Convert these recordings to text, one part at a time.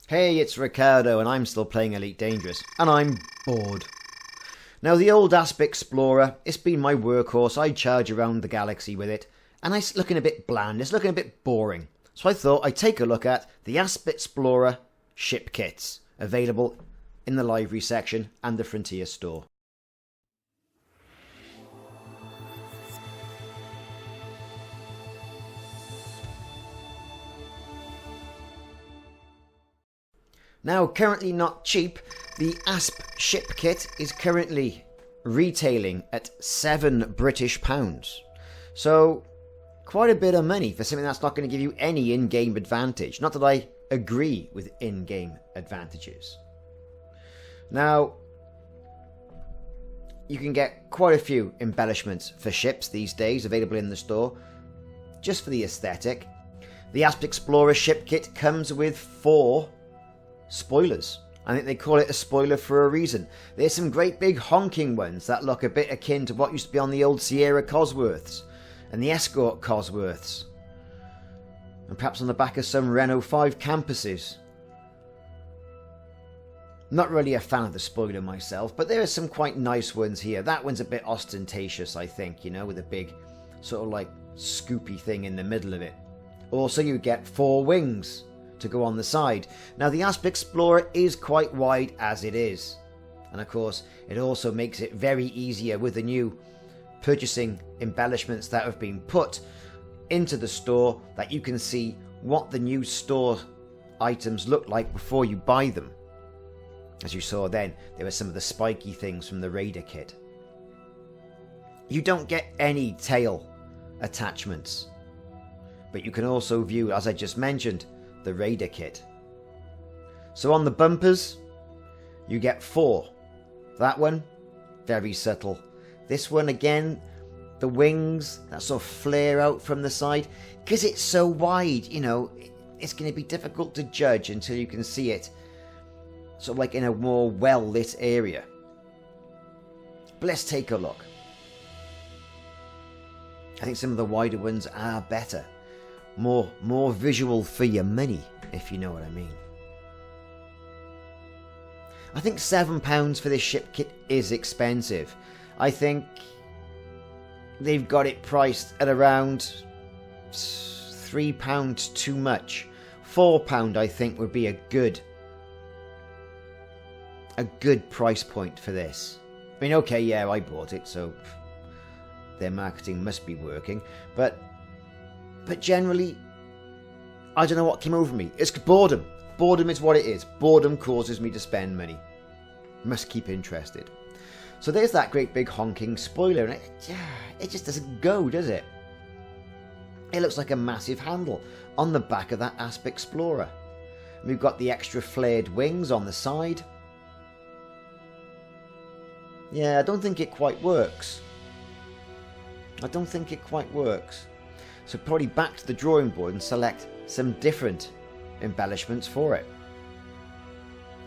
Hey, it's Ricardo, and I'm still playing Elite Dangerous, and I'm bored. Now, the old Asp Explorer, it's been my workhorse. I charge around the galaxy with it, and it's looking a bit bland, it's looking a bit boring. So I thought I'd take a look at the Asp Explorer ship kits, available in the library section and the Frontier store. Now, currently not cheap, the Asp ship kit is currently retailing at £7 British. So, quite a bit of money for something that's not going to give you any in-game advantage. Not that I agree with in-game advantages. Now, you can get quite a few embellishments for ships these days available in the store, just for the aesthetic. The Asp Explorer ship kit comes with 4 spoilers. I think they call it a spoiler for a reason. There's some great big honking ones that look a bit akin to what used to be on the old Sierra Cosworths and the Escort Cosworths, and perhaps on the back of some Renault 5 campuses. Not really a fan of the spoiler myself, but there are some quite nice ones here. That one's a bit ostentatious, I think, you know, with a big sort of like scoopy thing in the middle of it. Also, you get 4 wings to go on the side. Now, the Asp Explorer is quite wide as it is, and of course it also makes it very easier with the new purchasing embellishments that have been put into the store, that you can see what the new store items look like before you buy them. As you saw then, there were some of the spiky things from the Raider kit. You don't get any tail attachments, but you can also view, as I just mentioned, the Raider kit. So on the bumpers, you get 4. That one, very subtle. This one again, the wings that sort of flare out from the side. Because it's so wide, you know, it's going to be difficult to judge until you can see it sort of like in a more well-lit area. But let's take a look. I think some of the wider ones are better. More visual for your money, if you know what I mean. I think £7 for this ship kit is expensive. I think they've got it priced at around £3 too much. £4 I think would be a good price point for this. I mean, okay, yeah, I bought it, so their marketing must be working, but generally, I don't know what came over me. It's boredom. Boredom is what it is. Boredom causes me to spend money. Must keep interested. So there's that great big honking spoiler, and it just doesn't go, does it? It looks like a massive handle on the back of that Asp Explorer. We've got the extra flared wings on the side. Yeah, I don't think it quite works. So probably back to the drawing board and select some different embellishments for it.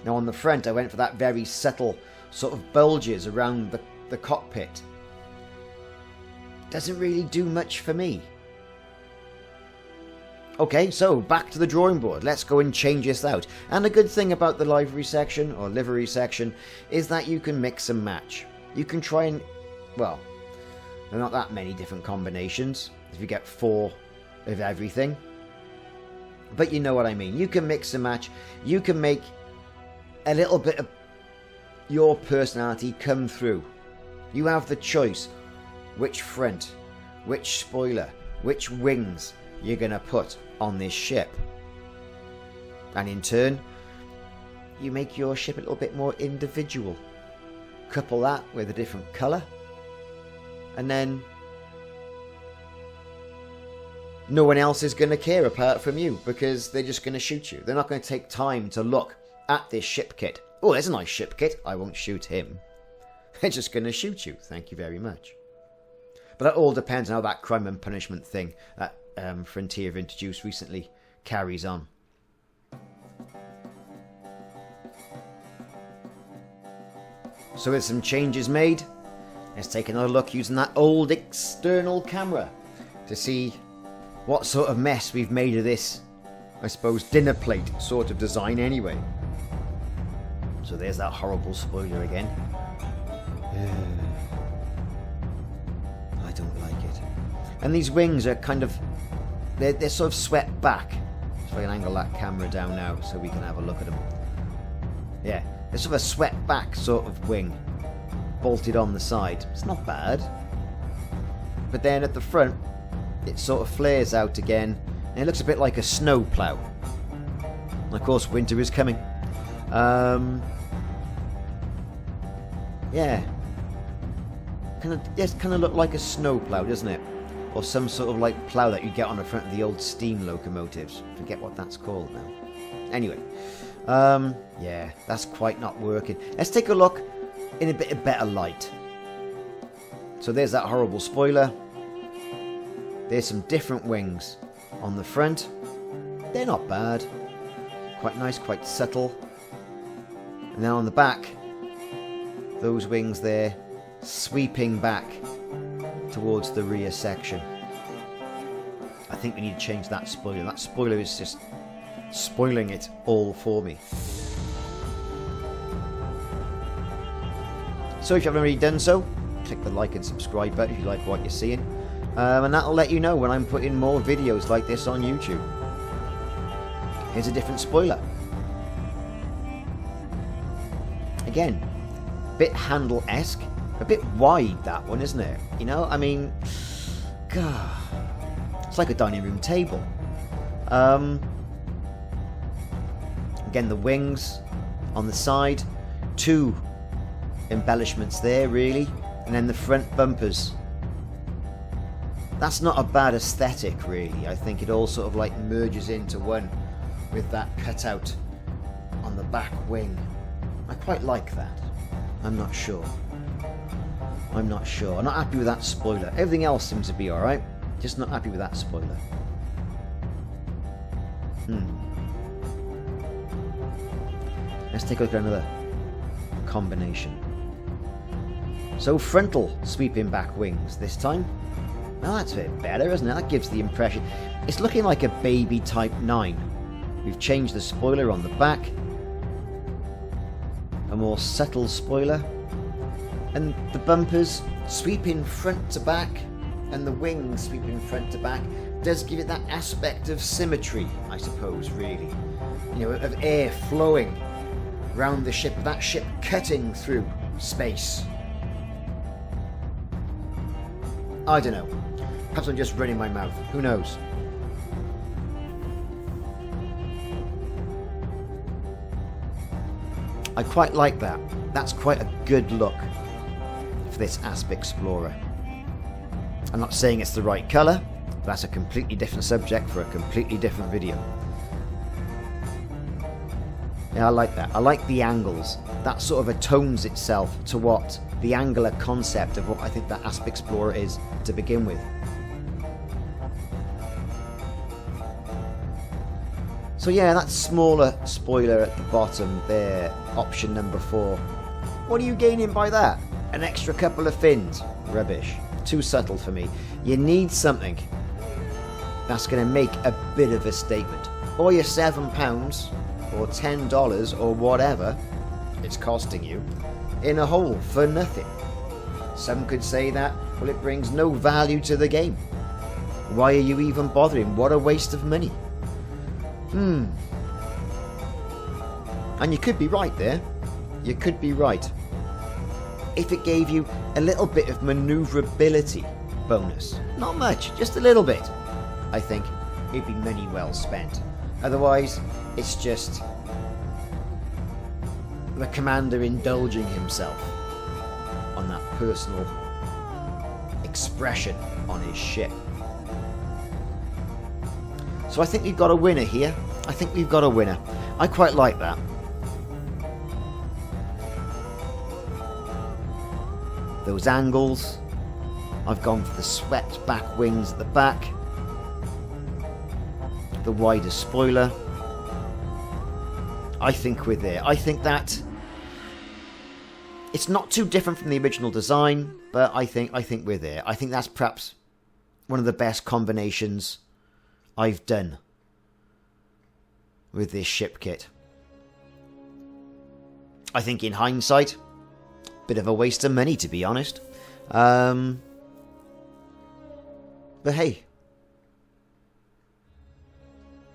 Now on the front, I went for that very subtle sort of bulges around the cockpit. Doesn't really do much for me. Okay, so back to the drawing board. Let's go and change this out. And a good thing about the livery section, or livery section, is that you can mix and match. You can try and, well, there are not that many different combinations if you get 4 of everything. But you know what I mean. You can mix and match. You can make a little bit of your personality come through. You have the choice which front, which spoiler, which wings you're going to put on this ship. And in turn, you make your ship a little bit more individual. Couple that with a different colour, and then no one else is going to care apart from you, because they're just going to shoot you. They're not going to take time to look at this ship kit. Oh, there's a nice ship kit. I won't shoot him. They're just going to shoot you. Thank you very much. But that all depends on how that crime and punishment thing that Frontier have introduced recently carries on. So with some changes made, let's take another look using that old external camera to see what sort of mess we've made of this, I suppose, dinner plate sort of design anyway. So there's that horrible spoiler again. I don't like it. And these wings are kind of, they're sort of swept back. So I can angle that camera down now so we can have a look at them. Yeah, they're sort of a swept back sort of wing, bolted on the side. It's not bad. But then at the front, it sort of flares out again, and it looks a bit like a snow plough. And of course, winter is coming. Yeah. Kind of look like a snow plough, doesn't it? Or some sort of like plough that you get on the front of the old steam locomotives. Forget what that's called now. Anyway, yeah, that's quite not working. Let's take a look in a bit of better light. So there's that horrible spoiler. There's some different wings on the front. They're not bad. Quite nice, quite subtle. And then on the back, those wings there sweeping back towards the rear section. I think we need to change that spoiler. That spoiler is just spoiling it all for me. So if you haven't already done so, click the like and subscribe button if you like what you're seeing. And that'll let you know when I'm putting more videos like this on YouTube. Here's a different spoiler. Again, a bit handle-esque. A bit wide, that one, isn't it? You know, I mean, God, it's like a dining room table. Again, the wings on the side, 2 embellishments there, really, and then the front bumpers. That's not a bad aesthetic, really. I think it all sort of like merges into one with that cutout on the back wing. I quite like that. I'm not sure. I'm not happy with that spoiler. Everything else seems to be alright. Just not happy with that spoiler. Let's take a look at another combination. So frontal sweeping back wings this time. Now that's a bit better, isn't it? That gives the impression. It's looking like a baby Type 9. We've changed the spoiler on the back. A more subtle spoiler. And the bumpers sweeping front to back, and the wings sweeping front to back, does give it that aspect of symmetry, I suppose, really. You know, of air flowing round the ship, that ship cutting through space. I don't know. Perhaps I'm just running my mouth. Who knows? I quite like that. That's quite a good look for this Asp Explorer. I'm not saying it's the right colour, but that's a completely different subject for a completely different video. Yeah, I like that. I like the angles. That sort of atones itself to what the angular concept of what I think that Asp Explorer is to begin with. So yeah, that smaller spoiler at the bottom there, option number 4. What are you gaining by that? An extra couple of fins? Rubbish. Too subtle for me. You need something that's going to make a bit of a statement. Or your £7 or $10 or whatever it's costing you in a hole for nothing. Some could say that, well, it brings no value to the game. Why are you even bothering? What a waste of money. And you could be right there. You could be right. If it gave you a little bit of manoeuvrability bonus. Not much, just a little bit. I think it'd be money well spent. Otherwise, it's just the commander indulging himself on that personal expression on his ship. So I think we've got a winner here. I think we've got a winner. I quite like that. Those angles. I've gone for the swept back wings at the back. The wider spoiler. I think we're there. I think that It's not too different from the original design, but I think we're there. I think that's perhaps one of the best combinations I've done with this ship kit. I think in hindsight, bit of a waste of money, to be honest. But hey,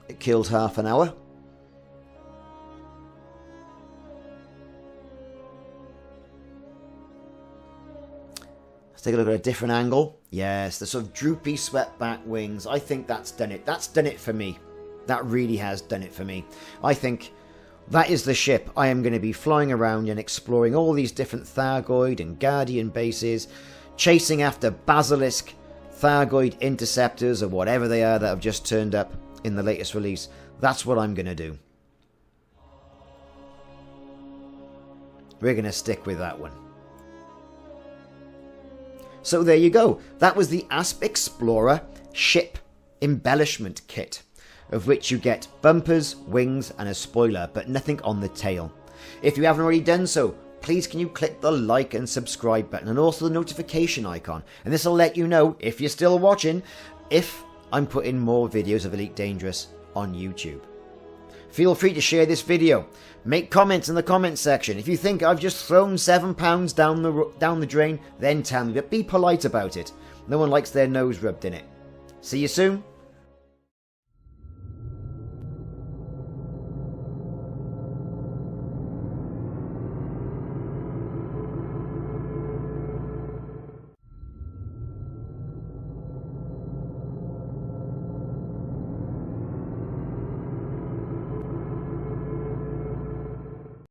it killed half an hour. Let's take a look at a different angle. Yes, the sort of droopy swept back wings. I think that's done it. That's done it for me. That really has done it for me. I think that is the ship I am going to be flying around and exploring all these different Thargoid and Guardian bases, chasing after Basilisk, Thargoid interceptors, or whatever they are that have just turned up in the latest release. That's what I'm going to do. We're going to stick with that one. So there you go. That was the Asp Explorer ship embellishment kit, of which you get bumpers, wings and a spoiler, but nothing on the tail. If you haven't already done so, please can you click the like and subscribe button and also the notification icon, and this will let you know, if you're still watching, if I'm putting more videos of Elite Dangerous on YouTube. Feel free to share this video. Make comments in the comments section. If you think I've just thrown £7 down the drain, then tell me, but be polite about it. No one likes their nose rubbed in it. See you soon.